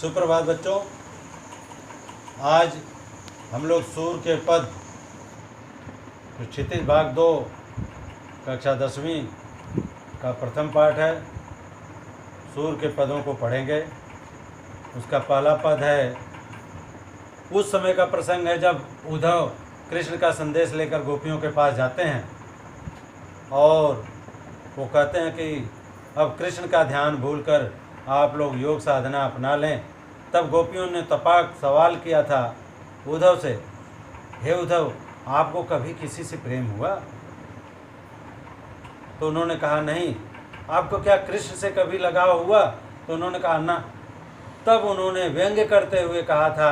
सुप्रभात बच्चों। आज हम लोग सूर्य के पद क्षितिज भाग 2 कक्षा 10वीं का प्रथम पाठ है। सूर्य के पदों को पढ़ेंगे। उसका पहला पद है, उस समय का प्रसंग है जब उद्धव कृष्ण का संदेश लेकर गोपियों के पास जाते हैं और वो कहते हैं कि अब कृष्ण का ध्यान भूलकर आप लोग योग साधना अपना लें। तब गोपियों ने तपाक सवाल किया था उद्धव से, हे उद्धव, आपको कभी किसी से प्रेम हुआ? तो उन्होंने कहा नहीं। आपको क्या कृष्ण से कभी लगाव हुआ? तो उन्होंने कहा ना। तब उन्होंने व्यंग्य करते हुए कहा था,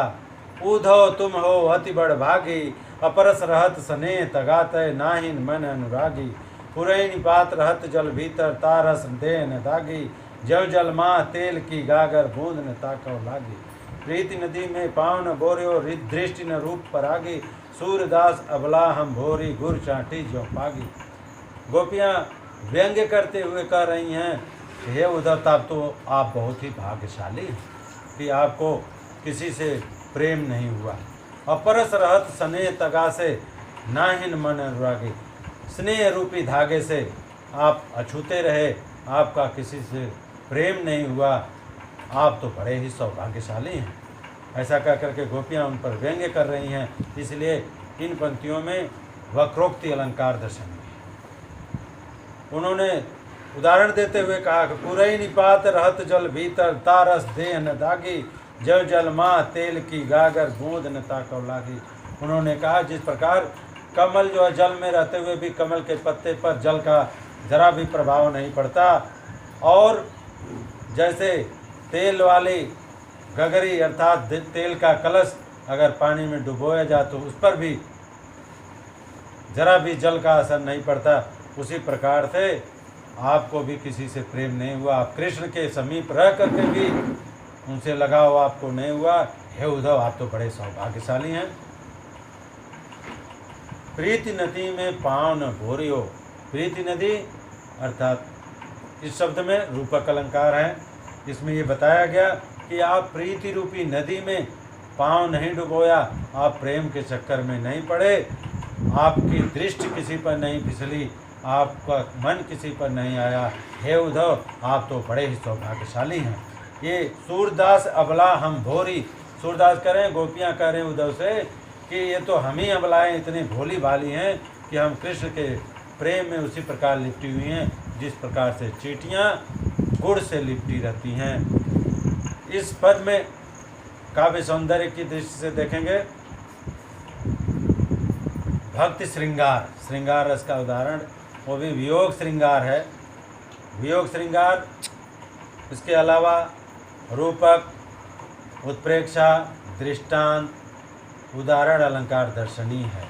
उद्धव तुम हो अति बड़ भागी, अपरस रहत स्नेह तगातय नाहिन मन अनुरागी, पुरैनी बात रहत जल भीतर तारस देह न दागी, जल जल माँ तेल की गागर बूंद न ताकव लागी, प्रीति नदी में पाव न बोरियो दृष्टि न रूप पर आगी, सूर्यदास अबला हम भोरी गुर चाटी जो पागी। गोपियाँ व्यंग्य करते हुए कह रही हैं, हे उद्धव, तब तो आप बहुत ही भाग्यशाली हैं कि आपको किसी से प्रेम नहीं हुआ। अपरस रहत स्नेह तगा से नाहिन मन अनुरागी, स्नेह रूपी धागे से आप अछूते रहे, आपका किसी से प्रेम नहीं हुआ। आप तो बड़े ही सौभाग्यशाली हैं। ऐसा कह करके गोपियाँ उन पर व्यंग्य कर रही हैं। इसलिए इन पंक्तियों में वक्रोक्ति अलंकार दर्शाएंगे। उन्होंने उदाहरण देते हुए कहा कि पुरई निपात रहत जल भीतर तारस देह न दागी, जल जल माँ तेल की गागर बूंद न ताकव लागी। उन्होंने कहा जिस प्रकार कमल जो है जल में रहते हुए भी कमल के पत्ते पर जल का जरा भी प्रभाव नहीं पड़ता, और जैसे तेल वाली गगरी अर्थात तेल का कलश अगर पानी में डुबोया जाए तो उस पर भी जरा भी जल का असर नहीं पड़ता, उसी प्रकार से आपको भी किसी से प्रेम नहीं हुआ। आप कृष्ण के समीप रह करके भी उनसे लगाव आपको नहीं हुआ। हे उद्धव, आप तो बड़े सौभाग्यशाली हैं। प्रीति नदी में पाँव न भोरियो, प्रीति नदी अर्थात इस शब्द में रूपक अलंकार है। इसमें ये बताया गया कि आप प्रीति रूपी नदी में पाँव नहीं डुबोया, आप प्रेम के चक्कर में नहीं पड़े, आपकी दृष्टि किसी पर नहीं फिसली, आपका मन किसी पर नहीं आया। हे उद्धव, आप तो बड़े ही सौभाग्यशाली हैं। ये सूरदास अबला हम भोरी, सूरदास कह रहे हैं, गोपियाँ कह रहे हैं उद्धव से कि ये तो हम ही अबलाएँ इतनी भोली भाली हैं कि हम कृष्ण के प्रेम में उसी प्रकार लिपटी हुई हैं जिस प्रकार से चींटियाँ गुड़ से लिपटी रहती हैं। इस पद में काव्य सौंदर्य की दृष्टि से देखेंगे, भक्ति श्रृंगार, श्रृंगार रस का उदाहरण वो भी वियोग श्रृंगार है। वियोग श्रृंगार, इसके अलावा रूपक, उत्प्रेक्षा, दृष्टांत, उदाहरण अलंकार दर्शनीय है।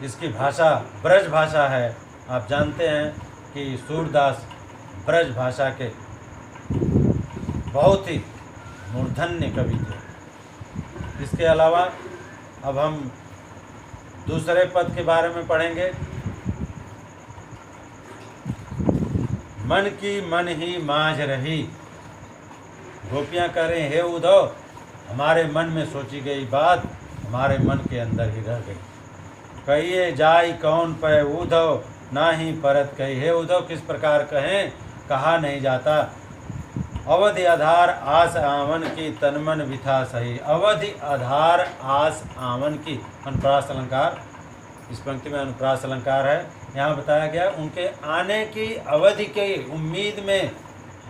इसकी भाषा ब्रज भाषा है। आप जानते हैं कि सूरदास ब्रज भाषा के बहुत ही मूर्धन्य कवि थे। इसके अलावा अब हम दूसरे पद के बारे में पढ़ेंगे। मन की मन ही माँझ रही, गोपियाँ कह रहे हैं, हे उद्धव, हमारे मन में सोची गई बात हमारे मन के अंदर ही रह गई। कहिए जाई कौन पे उद्धव नाही परत कही, हे उद्धव, किस प्रकार कहें, कहा नहीं जाता। अवधि आधार आस आवन की तनमन विथा सही, अवधि आधार आस आवन की, अनुप्रास अलंकार, इस पंक्ति में अनुप्रास अलंकार है। यहाँ बताया गया उनके आने की अवधि की उम्मीद में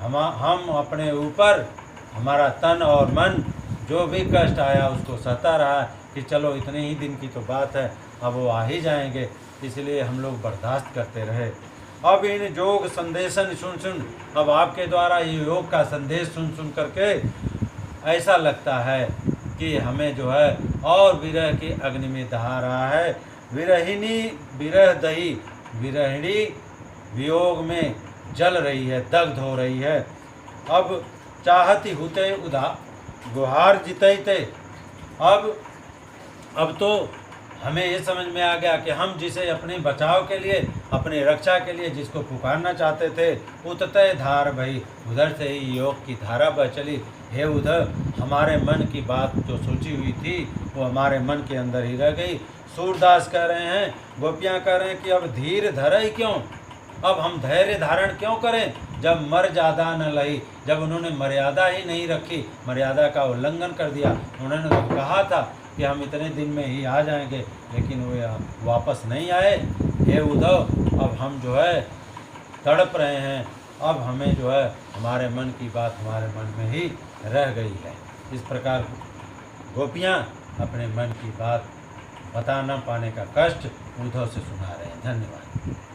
हम अपने ऊपर हमारा तन और मन जो भी कष्ट आया उसको सहता रहा कि चलो इतने ही दिन की तो बात है, अब वो आ ही जाएंगे, इसलिए हम लोग बर्दाश्त करते रहे। अब इन योग संदेशन सुन सुन, अब आपके द्वारा ये योग का संदेश सुन सुन करके ऐसा लगता है कि हमें जो है और विरह की अग्नि में दहा रहा है। विरहिणी विरह दही, विरहिणी वियोग में जल रही है, दग्ध हो रही है। अब चाहती हुते उदा गुहार जितैते, अब तो हमें ये समझ में आ गया कि हम जिसे अपने बचाव के लिए, अपनी रक्षा के लिए जिसको पुकारना चाहते थे, उतते धार भई, उधर से ही योग की धारा बह चली। हे उधर, हमारे मन की बात जो सोची हुई थी वो हमारे मन के अंदर ही रह गई। सूरदास कह रहे हैं, गोपियाँ कह रहे हैं कि अब धीर धरे क्यों, अब हम धैर्य धारण क्यों करें, जब मर्यादा न लही, जब उन्होंने मर्यादा ही नहीं रखी, मर्यादा का उल्लंघन कर दिया। उन्होंने तो कहा था कि हम इतने दिन में ही आ जाएंगे, लेकिन वे वापस नहीं आए। हे उद्धव, अब हम जो है तड़प रहे हैं, अब हमें जो है हमारे मन की बात हमारे मन में ही रह गई है। इस प्रकार गोपियाँ अपने मन की बात बता न पाने का कष्ट उद्धव से सुना रहे हैं। धन्यवाद।